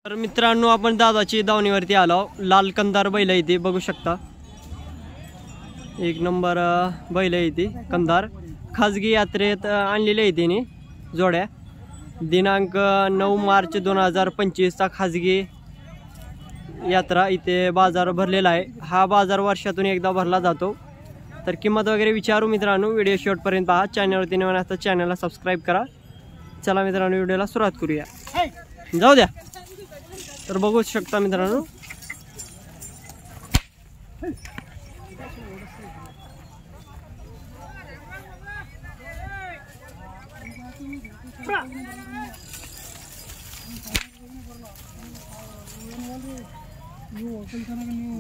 तर मित्रांनो आपण दादाची दावणीवरती आलो। लाल कंदार बैल आहे ते बघू शकता, एक नंबर बैल आहे ती कंदार। खाजगी यात्रेत आणलेले आहे तिने जोड्या। दिनांक 9 मार्च 2025 चा खाजगी यात्रा इथे बाजार भरलेला आहे। हा बाजार वर्षातून एकदा भरला जातो। तर किंमत वगैरे विचारू मित्रांनो, व्हिडिओ शेवटपर्यंत पहा। चॅनलवरती नवीन असता चॅनलला सबस्क्राईब करा। चला मित्रांनो व्हिडिओला सुरुवात करूया, जाऊ द्या। तर बघू शकता मित्रांनो,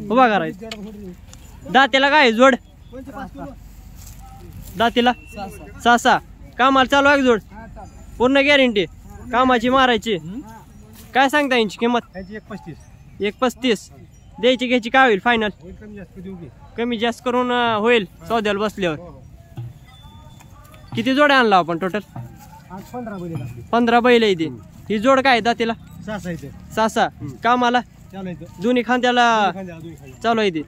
उभा करायचं। दातेला काय जोड, दातेला सहा कामाला चालू आहे जोड, पूर्ण गॅरंटी कामाची मारायची। काय सांगता यांची किंमत? 1.35 द्यायची, घ्यायची काय होईल फायनल? कमी जास्त करून होईल सौद्याला बसल्यावर। किती जोड्या आणला आपण टोटल? 15 बैल आहे ती। ही जोड काय दातेला? 6 कामाला दोन्ही खांद्याला चालू आहे ती,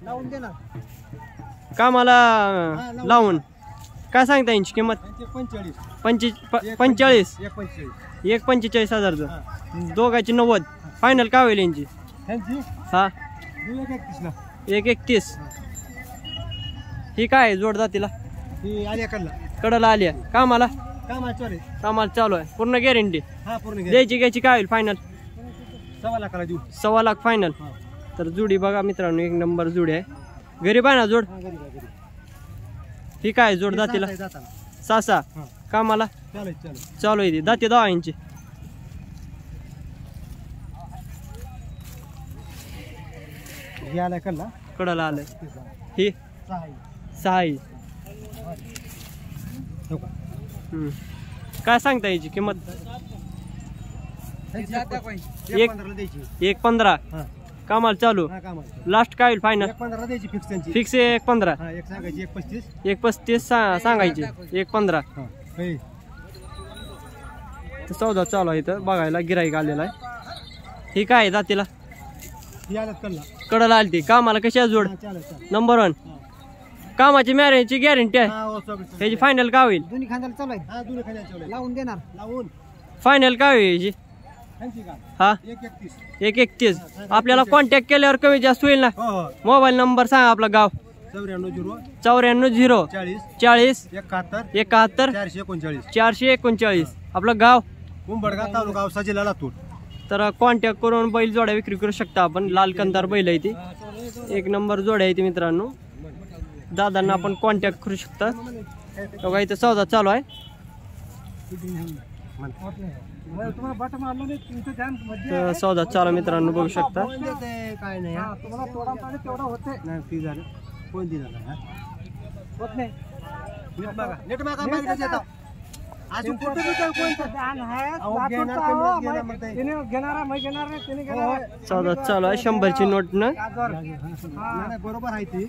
कामाला लावून। काय सांगता यांची किंमत? 45 1,45,000 दोघांची 90 फायनल काय होईल यांची? हा 1.31। ही काय जोड जातीला? कडला आली आहे, कामाला चालू आहे, पूर्ण गॅरंटी द्यायची घ्यायची काय होईल फायनल? 1.25 लाख फायनल। तर जुडी बघा मित्रांनो, एक नंबर जुडी आहे, गरीब आहे ना जोड। ही काय जोड दातीला? 6 कामाला चालू आहे ती, दाती 10 इंची। कडला आलंय, ही 6 काय सांगता याची किंमत? 1.15 कामाला चालू, लास्ट काय होईल फायनल? फिक्स 1.15 1.35 सांगायची, 1.15 सौदा चालू आहे इथं बघायला, गिराईक आलेला आहे। ही काय आहे दातीला? कडला आली ती, कामाला कशी आहे जोड? नंबर 1 कामाची मॅरेजची गॅरंटी आहे। ह्याची फायनल काय होईल? फायनल काय होईल याची? हा 1.31। आपल्याला कॉन्टॅक्ट केल्यावर कमी जास्त होईल ना? मोबाईल नंबर सांगा आपला, गाव 94 40 71 439 आपलं गाव उंबरगाव तालुका जिल्हा लातूर। तर कॉन्टॅक्ट करून बैल जोड्या विक्री करू शकता आपण। लाल कंदार बैल आहे ती, एक नंबर जोड्या आहे ती मित्रांनो। दादांना आपण कॉन्टॅक्ट करू शकता। बघा इथं सौदा चालू आहे। तर सौदा चालू मित्रांनो बघू शकता। सौदा चालू आहे 100ची नोट न। बरोबर आहे ती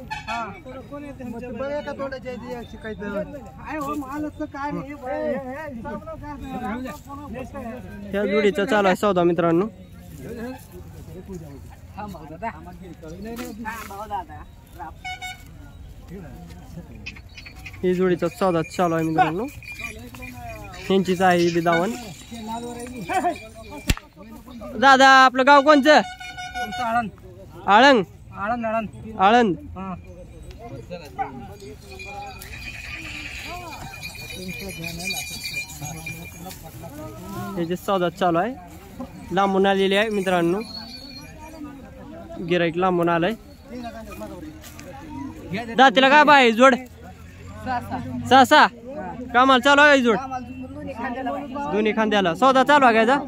ह्या जोडीचा चालू आहे सौदा मित्रांनो। ही जोडीचा सौदा चालू आहे मित्रांनो। यांचीच आहे ही दावण। दादा आपलं गाव कोणचं? आळंद आळंद। याचे सौदा चालू आहे, लांबून आलेले आहे मित्रांनो, गिराईक लांबून आलाय। दातीला काय बाय जोड? 6 कामाला चालू आहे जोड, दोन्ही खांद्याला सौदा चालू आहे घ्यायचा।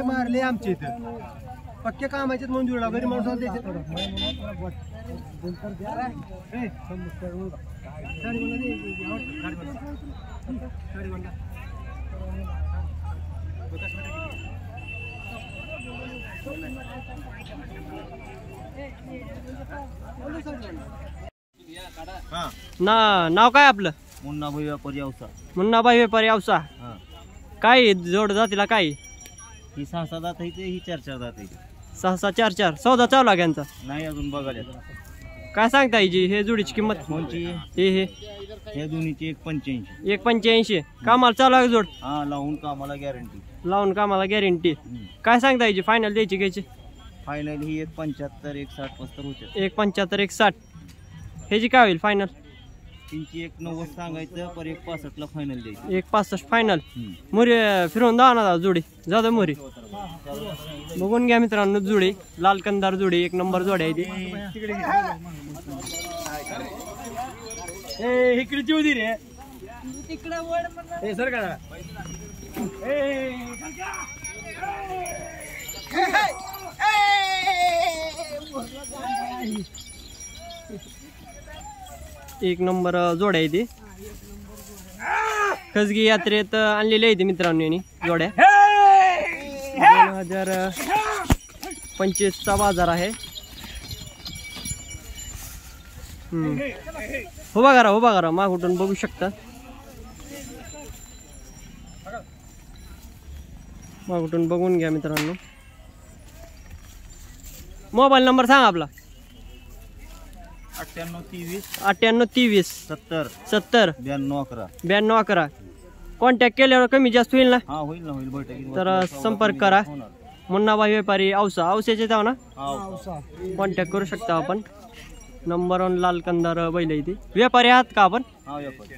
मारले आमचे इथं पक्के कामाचे मंजूर घरी माणूस नाव काय आपलं? मुन्ना भाई व्यापारी औसा. मुन्नाबाई व्यापारी औसा. हा. काय आहे जोड जातीला काय आहे? ही 6-6 दात आहे ही 4-4 दात आहे. 6-6 4-4 सौदा चालू आहे यांचा. नाही अजून बघायला. काय सांगता हिची हे जोडीची किंमत? कोणची? हे या दोन्हीची 1.85. 1.85 कामाला चालू आहे जोड. हा लावून कामाला गॅरंटी. लावून कामाला गॅरंटी. काय सांगता हिची फायनल द्यायची घ्यायची? फायनल ही 1.75 1.60 पस्तर होते. 1.75 1.60 ह्याची काय होईल फायनल? त्यांची 1.90 सांगायचं पर 1.65 ला फायनल द्यायची. 1.65 फायनल. मोरी फिरवून दा ना जोडी जाऊ मोरी बघून घ्या मित्रांनो. जोडी लाल कंदार जोडी एक नंबर जोडी आहे ती. इकडे जीव दे रे सर का एक नंबर जोड्या आहे ती. खजगी यात्रेत आणलेली आहे ती मित्रांनो यांनी जोड्या. 2025 चा बाजार आहे. उभा करा मागून बघू शकता. मागून बघून घ्या मित्रांनो. मोबाईल नंबर सांगा आपला. 98-23 70 70 92 11 कॉन्टॅक्ट केल्यावर कमी जास्त होईल ना? हा होईल ना होईल बैठकीत. तर संपर्क करा. मुन्नाबाई व्यापारी औसा औसाचे जाऊ ना हा. कॉन्टॅक्ट करू शकता आपण. नंबर 1 लाल कंदार बैल आहे ती. व्यापारी आहात का आपण? हा व्यापारी.